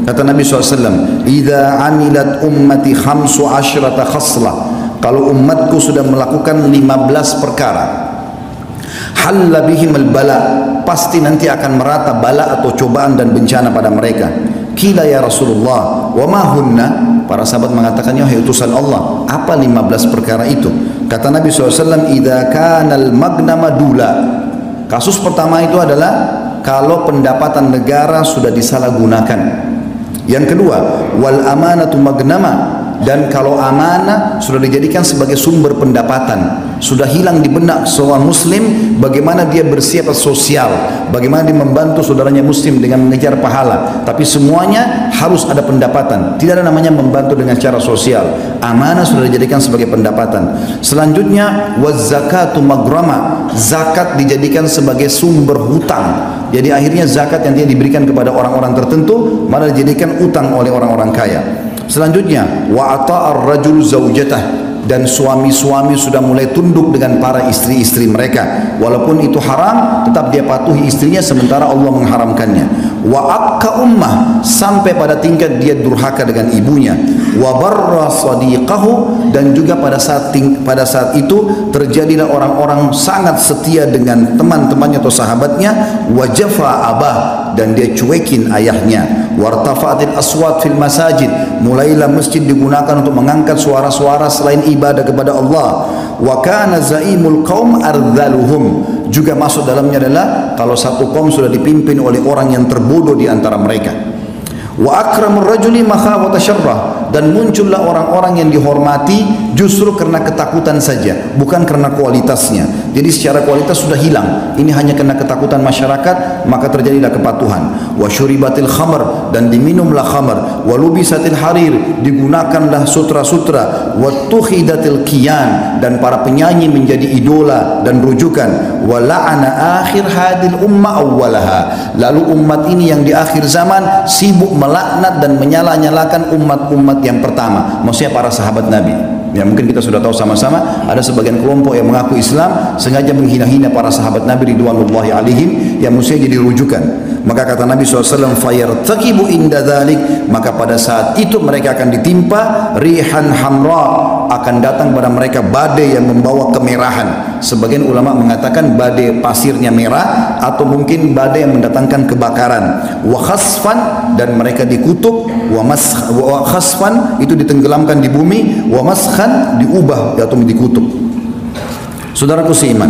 Kata Nabi SAW, "Idza amilat ummati 15 khaslah." Kalau umatku sudah melakukan 15 perkara, halla bihim al-bala, pasti nanti akan merata bala atau cobaan dan bencana pada mereka. Qila ya Rasulullah, wa ma hunna? Para sahabat mengatakan, ya utusan Allah, apa 15 perkara itu? Kata Nabi SAW, idza kana al-magnama dula. Kasus pertama itu adalah kalau pendapatan negara sudah disalahgunakan. Yang kedua, wal amanatu magnama, dan kalau amanah sudah dijadikan sebagai sumber pendapatan, sudah hilang di benak seorang muslim bagaimana dia bersifat sosial, bagaimana dia membantu saudaranya muslim dengan mengejar pahala, tapi semuanya harus ada pendapatan, tidak ada namanya membantu dengan cara sosial. Amanah sudah dijadikan sebagai pendapatan. Selanjutnya waz zakatu magrama, zakat dijadikan sebagai sumber hutang. Jadi akhirnya zakat yang dia diberikan kepada orang-orang tertentu malah dijadikan utang oleh orang-orang kaya. Selanjutnya wa ata'ar rajul zaujatah, dan suami-suami sudah mulai tunduk dengan para istri-istri mereka, walaupun itu haram tetap dia patuhi istrinya sementara Allah mengharamkannya. Wa akka ummah, sampai pada tingkat dia durhaka dengan ibunya. Wa barra sadiqahu, dan juga pada saat itu terjadilah orang-orang sangat setia dengan teman-temannya atau sahabatnya. Wa jafa abah, dan dia cuekin ayahnya. Wartafa'atil aswat fil masajid, mulailah masjid digunakan untuk mengangkat suara-suara selain ibadah kepada Allah. Wa kana zaimul qaum ardhaluhum, juga masuk dalamnya adalah kalau satu kaum sudah dipimpin oleh orang yang terbodoh di antara mereka. Wa akramur rajuli makhafata syarrah, dan muncullah orang-orang yang dihormati justru karena ketakutan saja, bukan karena kualitasnya. Jadi secara kualitas sudah hilang, ini hanya karena ketakutan masyarakat, maka terjadilah kepatuhan. Wa syuribatil khamr, dan diminumlah khamr. Wa lubisatil harir, digunakanlah sutra-sutra. Wa tukhidatil kiyan, dan para penyanyi menjadi idola dan rujukan. Wa la'ana akhir hadil umma awwalaha, lalu umat ini yang di akhir zaman sibuk melaknat dan menyala-nyalakan umat-umat yang pertama, maksudnya para sahabat Nabi. Ya, mungkin kita sudah tahu sama-sama ada sebagian kelompok yang mengaku Islam sengaja menghina-hina para sahabat Nabi ridwanullahi alaihim yang mestinya jadi rujukan. Maka kata Nabi SAW, fayartaqibu inda dhalik, maka pada saat itu mereka akan ditimpa rihan hamra, akan datang pada mereka badai yang membawa kemerahan. Sebagian ulama mengatakan badai pasirnya merah, atau mungkin badai yang mendatangkan kebakaran. Wa khasfan, dan mereka dikutuk. Wa khasfan, itu ditenggelamkan di bumi. Wa maskhan, diubah atau dikutuk. Saudaraku seiman,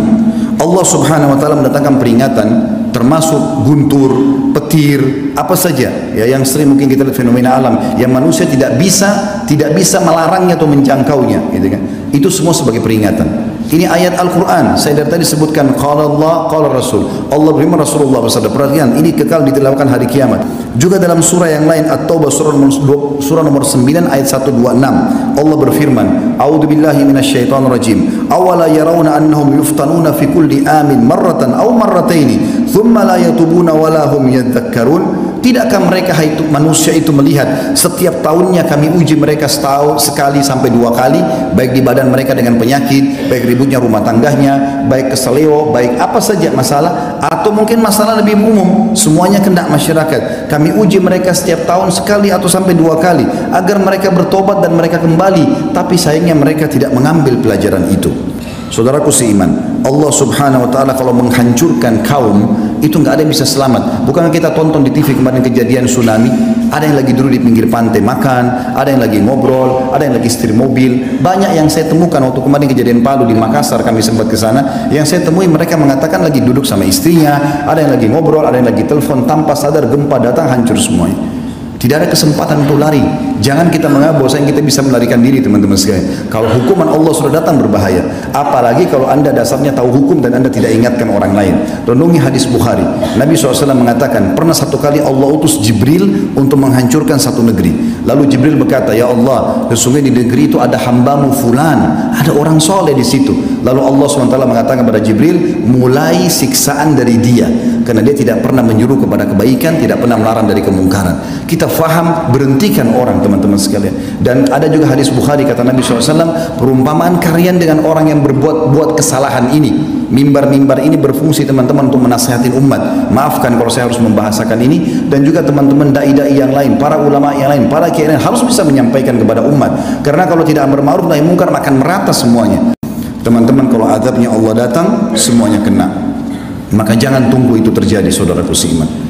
Allah Subhanahu wa taala mendatangkan peringatan, termasuk guntur, petir, apa saja ya yang sering mungkin kita lihat fenomena alam yang manusia tidak bisa melarangnya atau menjangkaunya, gitu kan. Itu semua sebagai peringatan. Ini ayat Al-Quran, saya dari tadi sebutkan qala Allah, qala Rasul. Allah berfirman, Rasulullah bersabda. Perhatikan, ini kekal ditilawahkan hari kiamat. Juga dalam surah yang lain, At-Taubah surah nomor 9 ayat 126, Allah berfirman, a'udzubillahi minasyaitonir rajim. Awala yarawna annahum yuftanuna fi kulli amin marratan aw marrataini thumma la yatubuna wa la hum yadhakkarun. Tidakkah mereka itu manusia itu melihat setiap tahunnya kami uji mereka setahun sekali sampai 2 kali, baik di badan mereka dengan penyakit, baik ributnya rumah tangganya, baik keseleo, baik apa saja masalah, atau mungkin masalah lebih umum, semuanya kena masyarakat. Kami uji mereka setiap tahun sekali atau sampai 2 kali agar mereka bertobat dan mereka kembali, tapi sayangnya mereka tidak mengambil pelajaran itu. Saudaraku seiman, Allah Subhanahu wa taala kalau menghancurkan kaum itu nggak ada yang bisa selamat. Bukan kita tonton di TV kemarin kejadian tsunami, ada yang lagi duduk di pinggir pantai makan, ada yang lagi ngobrol, ada yang lagi setir mobil. Banyak yang saya temukan waktu kemarin kejadian Palu di Makassar, kami sempat ke sana. Yang saya temui mereka mengatakan lagi duduk sama istrinya, ada yang lagi ngobrol, ada yang lagi telepon, tanpa sadar gempa datang hancur semuanya. Tidak ada kesempatan untuk lari. Jangan kita menganggap bahwa kita bisa melarikan diri, teman-teman sekalian. Kalau hukuman Allah sudah datang berbahaya. Apalagi kalau anda dasarnya tahu hukum dan anda tidak ingatkan orang lain. Renungi hadis Bukhari. Nabi SAW mengatakan, pernah satu kali Allah utus Jibril untuk menghancurkan satu negeri. Lalu Jibril berkata, ya Allah, sesungguhnya di negeri itu ada hambamu fulan, ada orang soleh di situ. Lalu Allah SWT mengatakan kepada Jibril, mulai siksaan dari dia, karena dia tidak pernah menyuruh kepada kebaikan, tidak pernah melarang dari kemungkaran. Kita faham, berhentikan orang, teman-teman sekalian. Dan ada juga hadis Bukhari, kata Nabi SAW, perumpamaan kalian dengan orang yang berbuat kesalahan ini, Mimbar-mimbar ini berfungsi teman-teman untuk menasihatin umat. Maafkan kalau saya harus membahasakan ini, dan juga teman-teman dai-dai yang lain, para ulama yang lain, para kiai yang harus bisa menyampaikan kepada umat. Karena kalau tidak amar ma'ruf nahi munkar akan merata semuanya. Teman-teman, kalau azabnya Allah datang, semuanya kena. Maka jangan tunggu itu terjadi, saudaraku seiman.